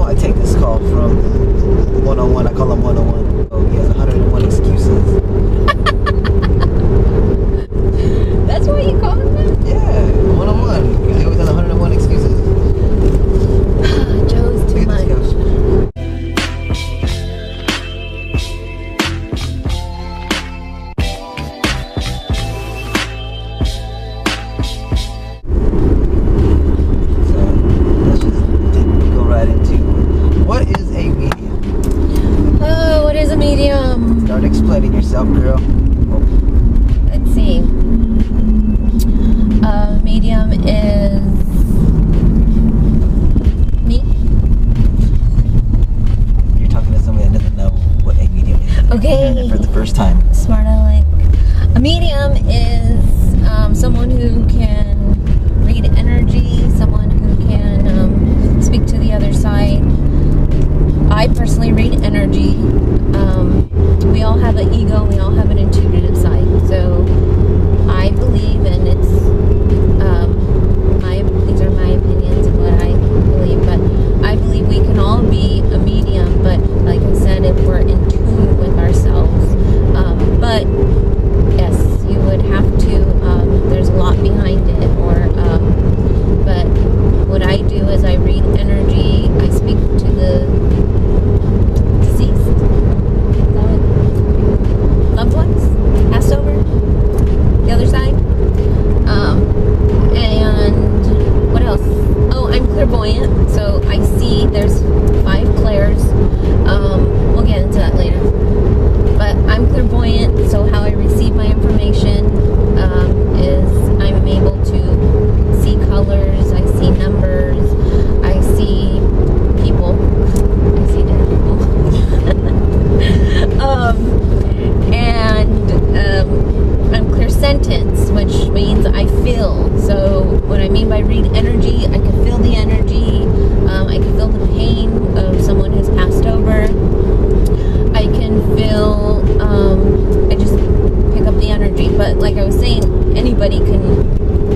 I take this call from 101. I call him 101. Oh, he has 101 excuses. That's why you call him that? Yeah, 101. He always has 101 excuses. Joe's too much. Start explaining yourself, girl. Oh. Let's see. Medium is me. You're talking to somebody that doesn't know what a medium is. Okay. For the first time. Smart aleck. A medium is someone who can read energy, someone who can speak to the other side. I personally read energy. We all have an ego, we all have an intuitive side. So I believe, and it's these are my opinions and what I believe, but I believe we can all be a medium, but like I said, if we're in tune with ourselves. But yes, you would have to, there's a lot behind it, but what I do is I read energy, I speak to the deceased, loved ones, passed over, the other side. And what else? Oh, I'm clairvoyant, so I see there's 5 clairs. We'll get into that later. But I'm clairvoyant, so how I receive my information is I'm able to see colors, I see numbers, I see people, I see dead people. And I'm clairsentient, which means I feel. So what I mean by read energy, I can feel the energy, I can feel the pain of someone who's passed over. I can feel, I just pick up the energy. But like I was saying,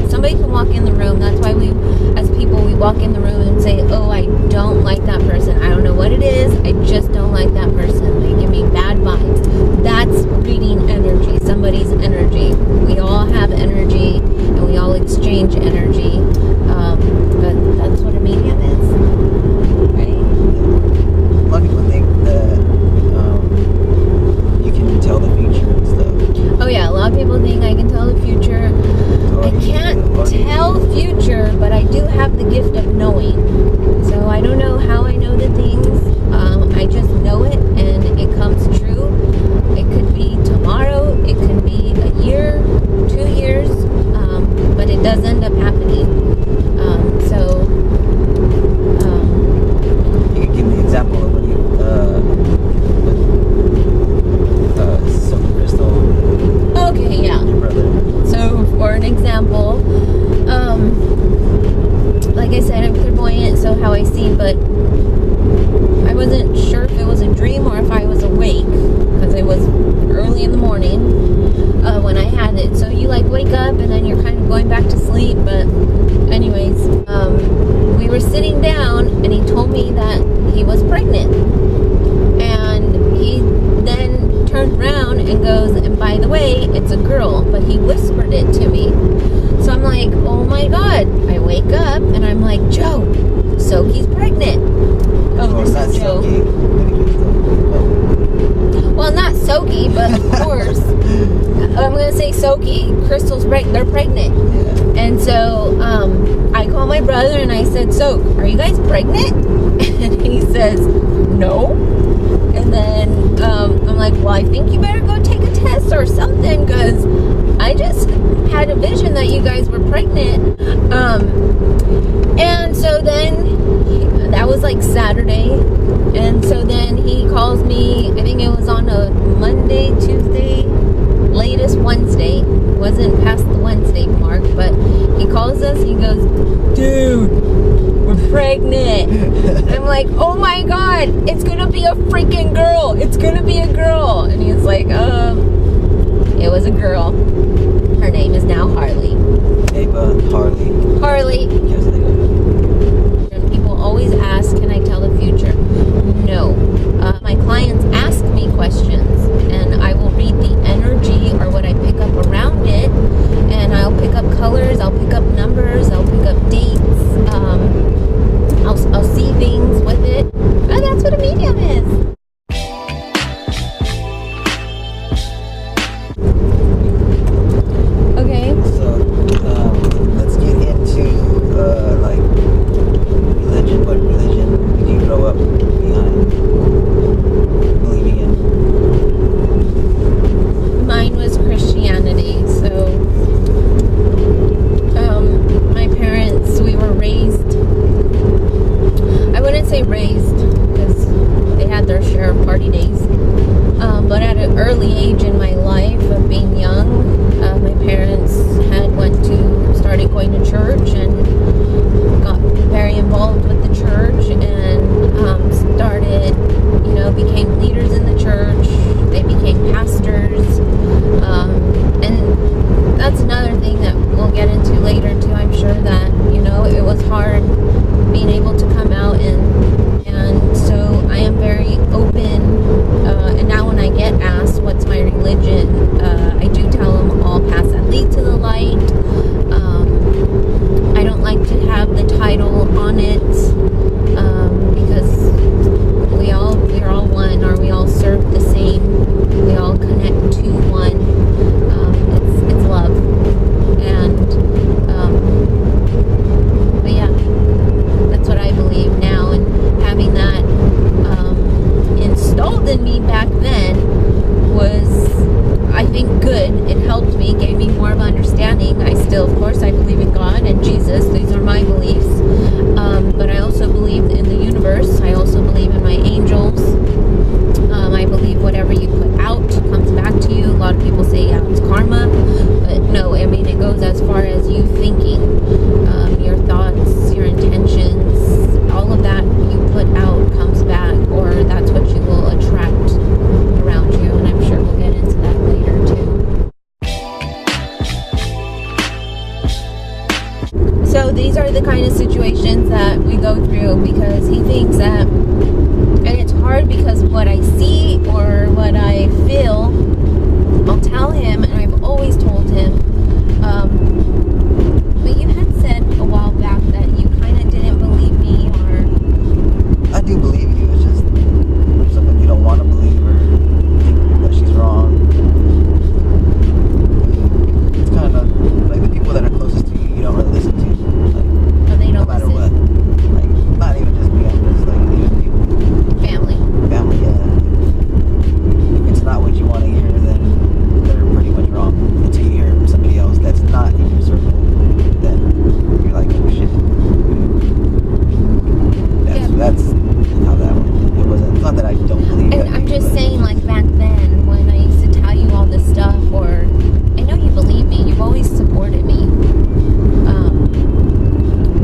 somebody can walk in the room. That's why we, as people, we walk in the room and say, oh, I don't like that person. I don't know what it is. I just don't like that person. They give me bad vibes. That's reading energy, somebody's energy. We all have energy, and we all exchange energy. But that's what a medium is, right? A lot of people think that you can tell the future and stuff. Oh yeah, a lot of people think I can tell the future. I can't tell future, but I do have the gift of knowing. So I don't know how I know the things. I just know it, and it comes true. It could be tomorrow. It could be a year, 2 years, but it does end up happening. You can give me an example of when you silver crystal. Okay, yeah. Your brother. So for an example, like I said, I'm clairvoyant, so how I see, but I wasn't sure if it was a dream or if I was awake, because it was early in the morning when I had it. So you like wake up and then you're kind of going back to sleep. But anyways, we were sitting down and he told me that he was pregnant, and he then turned around and goes, and by the way, it's a girl, but he whispered it to me. So I'm like, oh my God. I wake up and I'm like, Joe, Soki's pregnant. Oh, this is Joe. Well, not Soki, but of course. I'm going to say Soki, Crystal's they're pregnant. Yeah. And so I called my brother and I said, Sok, are you guys pregnant? And he says, no. And then I'm like, well, I think you better go take a test or something, because I just had a vision that you guys were pregnant. And so then that was like Saturday. And so then he calls me, I think it was on a Monday, Tuesday, latest Wednesday. It wasn't past the Wednesday mark, but he calls us and he goes, dude, we're pregnant. I'm like, oh my God, it's gonna be a freaking girl. It's gonna be a girl. And he's like, it was a girl. Her name is now Harley. Ava, Harley. Harley. And people always ask, can I tell the future? raised because they had their share of party days. But at an early age in my life of being young, my parents started going to church and got very involved with the church and started, became leaders in the church. They became pastors. And that's another thing that we'll get into later too. I'm sure that, it was hard being able to come out and so I am very open. And now when I get asked what's my religion, I do tell them all paths that lead to the light. I don't like to have the title on it because we're all one, or we all serve the same. We all connect to one. It's love, and but yeah, that's what I believe now. And having that installed in me back then was, I think, good. It helped me, gave me more of understanding. I still, of course, I believe in God and Jesus. These are my beliefs. But I also believe in the universe. I also believe in my angels. I believe whatever you put out comes back to you. A lot of people say, yeah, it's karma. But no, I mean, it goes as far as you thinking. Your thoughts, your intentions, all of that you put out comes back, or that's what you will attract around you. And I'm sure we'll get into that later too. So these are the kind of situations that we go through because he thinks that, and it's hard because what I see or what I feel, I'll tell him, and I've always told him, but you had said a while back that you kind of didn't believe me, or... I do believe you, it's just something you don't want to believe or think that she's wrong. It's kind of like the people that are closest to you, you don't really listen to. Like, Oh, they don't no matter listen. what. Like, not even just me, I'm just like even people. Family. Family, yeah. If it's not what you want to hear, then they're pretty much wrong. Until you hear it from somebody else that's not in your circle, then you're like, oh shit. That's how that went. It wasn't. It's not that I don't believe it. And I'm just saying, like, back then, when I used to tell you all this stuff, or... I know you believe me. You've always supported me.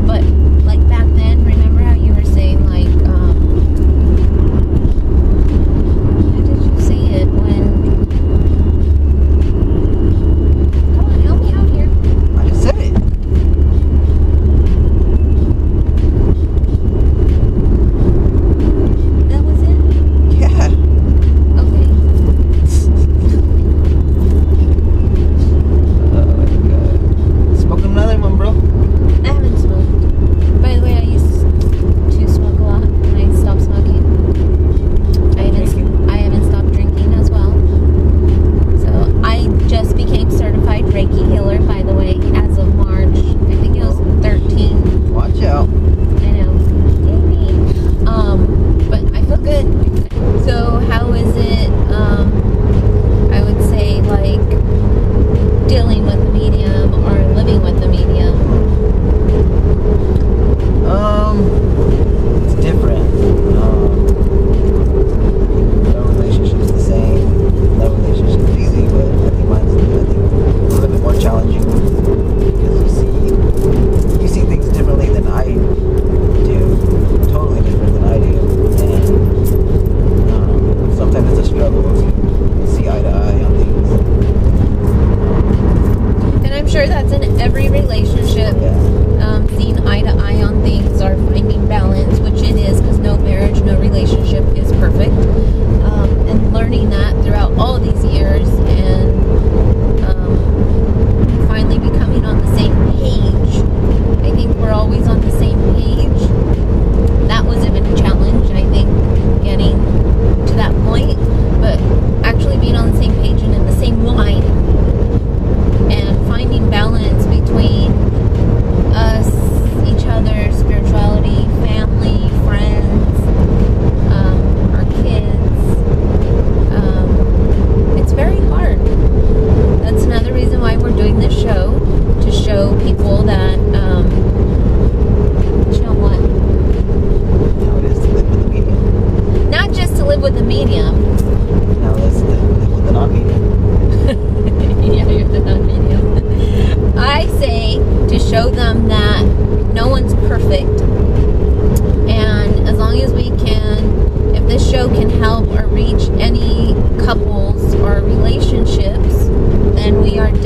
But, like, back then, remember how you were saying, like, how did you say it when... Come on, help me out here. I just said it. That was it? Yeah. Okay.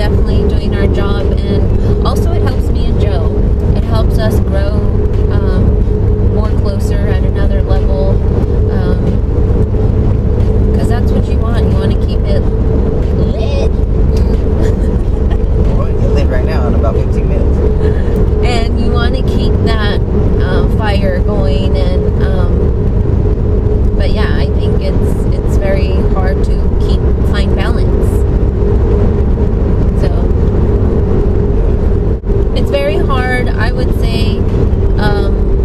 definitely doing our job, and also it helps me and Joe. It helps us grow more closer at another level, because that's what you want. You want to keep it lit. We're going to get lit right now in about 15 minutes. And you want to keep that fire going, and but yeah, I think it's very hard to find balance. So it's very hard, I would say,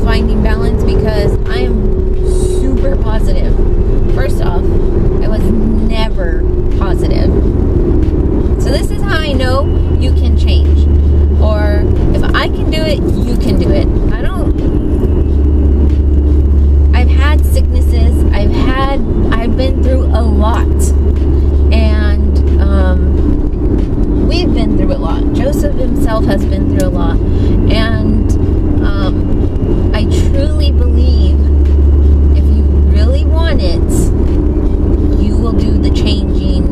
finding balance, because I am super positive. First off, I was never positive. So this is how I know you can change. Or if I can do it, you can do it. I've had sicknesses. I've been through a lot. And we've been through a lot. Joseph himself has been through a lot. And I truly believe if you really want it, you will do the changing,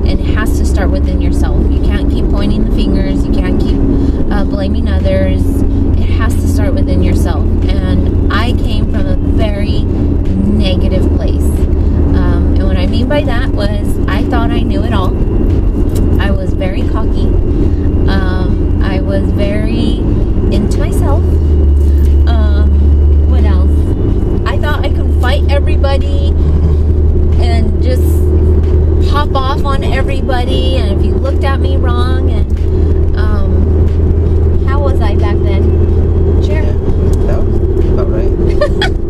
and it has to start within yourself. You can't keep pointing the fingers. You can't keep blaming others. It has to start within yourself. And I came from a very negative place. And what I mean by that was I thought I knew it all. I was very cocky. I was very into myself. What else? I thought I could fight everybody and just pop off on everybody, and if you looked at me wrong, and how was I back then? Sure. Yeah, that was about right.